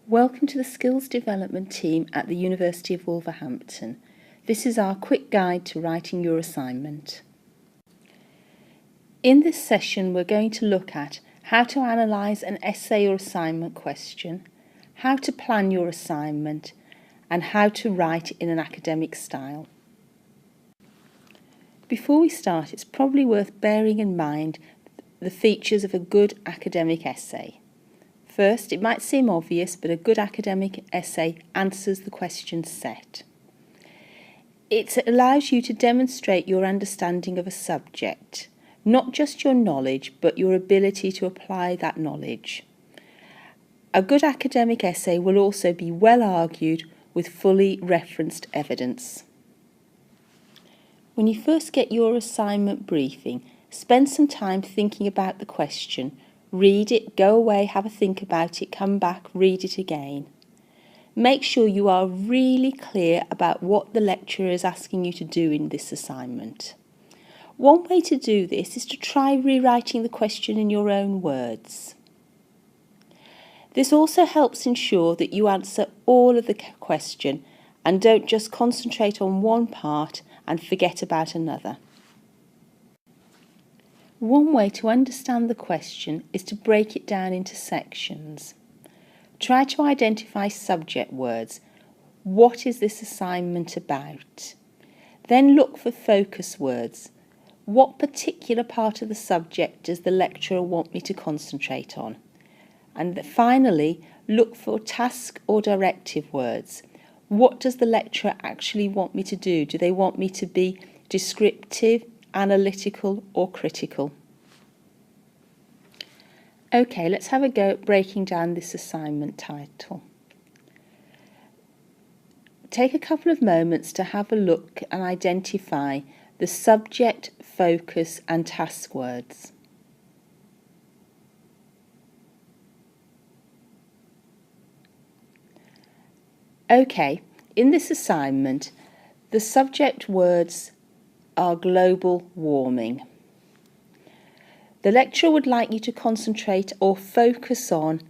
Welcome to the Skills Development team at the University of Wolverhampton. This is our quick guide to writing your assignment. In this session, we're going to look at how to analyse an essay or assignment question, how to plan your assignment, and how to write in an academic style. Before we start, it's probably worth bearing in mind the features of a good academic essay. First, it might seem obvious, but a good academic essay answers the question set. It allows you to demonstrate your understanding of a subject, not just your knowledge, but your ability to apply that knowledge. A good academic essay will also be well argued with fully referenced evidence. When you first get your assignment briefing, spend some time thinking about the question. Read it, go away, have a think about it, come back, read it again. Make sure you are really clear about what the lecturer is asking you to do in this assignment. One way to do this is to try rewriting the question in your own words. This also helps ensure that you answer all of the question and don't just concentrate on one part and forget about another. One way to understand the question is to break it down into sections. Try to identify subject words. What is this assignment about? Then look for focus words. What particular part of the subject does the lecturer want me to concentrate on? And finally, look for task or directive words. What does the lecturer actually want me to do? Do they want me to be descriptive, analytical or critical? Okay, let's have a go at breaking down this assignment title. Take a couple of moments to have a look and identify the subject, focus and task words. Okay, in this assignment, the subject words are global warming. The lecturer would like you to concentrate or focus on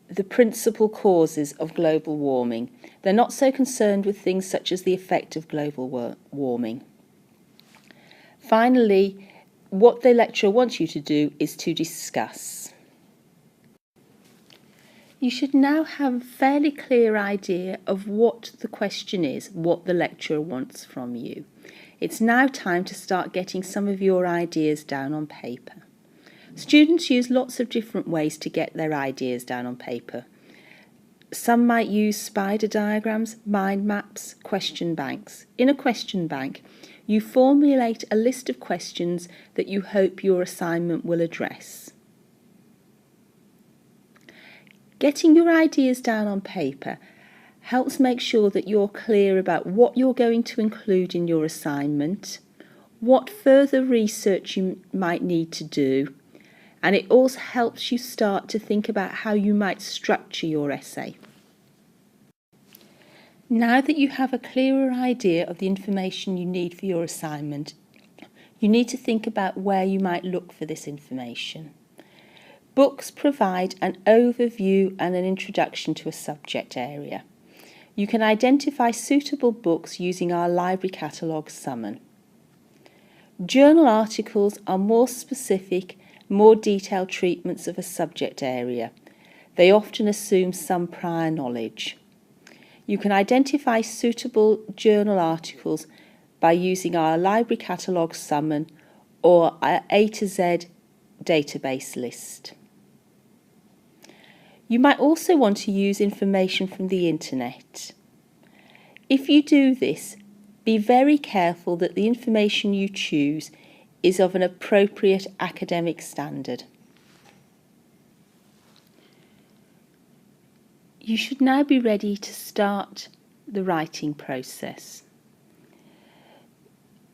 the principal causes of global warming. They're not so concerned with things such as the effect of global warming. Finally, what the lecturer wants you to do is to discuss. You should now have a fairly clear idea of what the question is, what the lecturer wants from you. It's now time to start getting some of your ideas down on paper. Students use lots of different ways to get their ideas down on paper. Some might use spider diagrams, mind maps, question banks. In a question bank, you formulate a list of questions that you hope your assignment will address. Getting your ideas down on paper helps make sure that you're clear about what you're going to include in your assignment, what further research you might need to do, and it also helps you start to think about how you might structure your essay. Now that you have a clearer idea of the information you need for your assignment, you need to think about where you might look for this information. Books provide an overview and an introduction to a subject area. You can identify suitable books using our library catalogue summon. Journal articles are more specific, more detailed treatments of a subject area. They often assume some prior knowledge. You can identify suitable journal articles by using our library catalogue summon or our A to Z database list. You might also want to use information from the internet. If you do this, be very careful that the information you choose is of an appropriate academic standard. You should now be ready to start the writing process.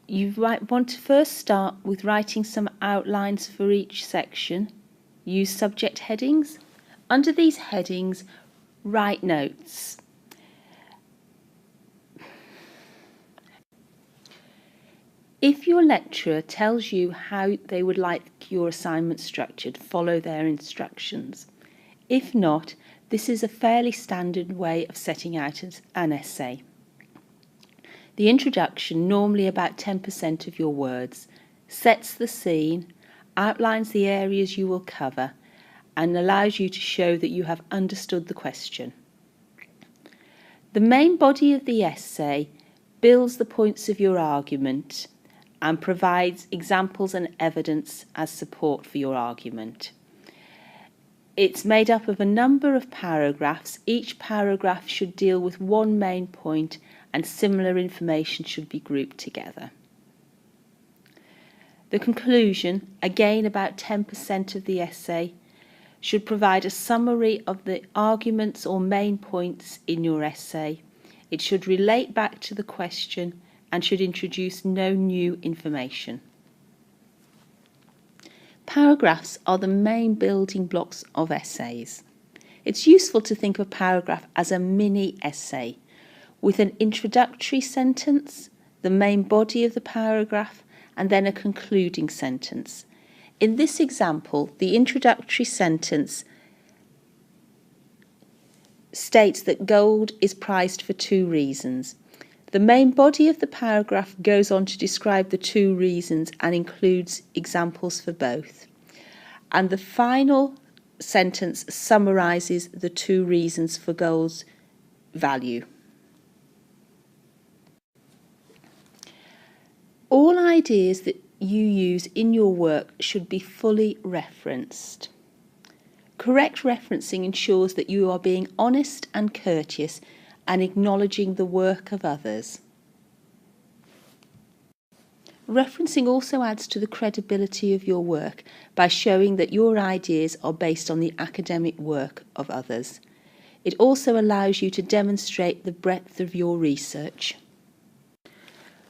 You might want to first start with writing some outlines for each section. Use subject headings. Under these headings, write notes. If your lecturer tells you how they would like your assignment structured, follow their instructions. If not, This is a fairly standard way of setting out an essay. The introduction, normally about 10% of your words, sets the scene, outlines the areas you will cover, and allows you to show that you have understood the question. The main body of the essay builds the points of your argument and provides examples and evidence as support for your argument. It's made up of a number of paragraphs. Each paragraph should deal with one main point, and similar information should be grouped together. The conclusion, again about 10% of the essay, should provide a summary of the arguments or main points in your essay. It should relate back to the question and should introduce no new information. Paragraphs are the main building blocks of essays. It's useful to think of a paragraph as a mini essay, with an introductory sentence, the main body of the paragraph, and then a concluding sentence. In this example, the introductory sentence states that gold is prized for 2 reasons. The main body of the paragraph goes on to describe the 2 reasons and includes examples for both. And the final sentence summarises the 2 reasons for gold's value. All ideas that you use in your work should be fully referenced. Correct referencing ensures that you are being honest and courteous and acknowledging the work of others. Referencing also adds to the credibility of your work by showing that your ideas are based on the academic work of others. It also allows you to demonstrate the breadth of your research.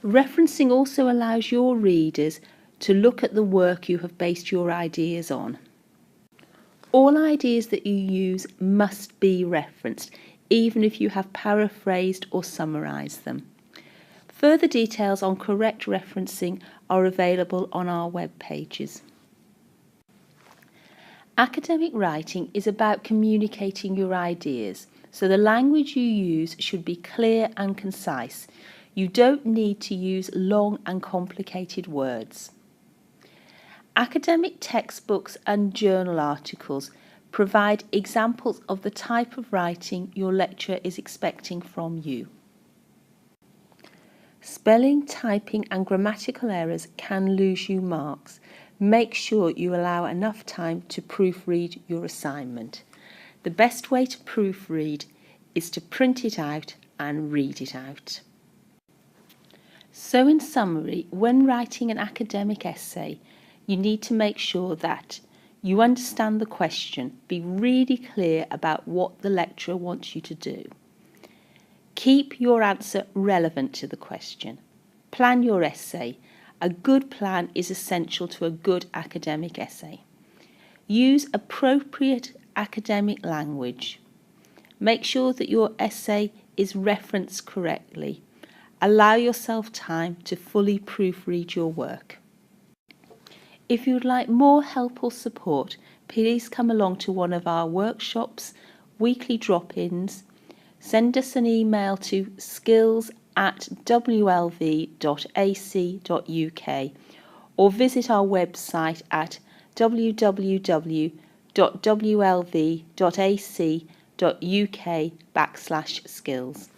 Referencing also allows your readers to look at the work you have based your ideas on. All ideas that you use must be referenced, even if you have paraphrased or summarised them. Further details on correct referencing are available on our web pages. Academic writing is about communicating your ideas, so the language you use should be clear and concise. You don't need to use long and complicated words. Academic textbooks and journal articles provide examples of the type of writing your lecturer is expecting from you. Spelling, typing and grammatical errors can lose you marks. Make sure you allow enough time to proofread your assignment. The best way to proofread is to print it out and read it out. So in summary, when writing an academic essay, you need to make sure that you understand the question, be really clear about what the lecturer wants you to do. Keep your answer relevant to the question. Plan your essay. A good plan is essential to a good academic essay. Use appropriate academic language. Make sure that your essay is referenced correctly. Allow yourself time to fully proofread your work. If you would like more help or support, please come along to one of our workshops, weekly drop-ins. Send us an email to skills@wlv.ac.uk or visit our website at www.wlv.ac.uk/skills.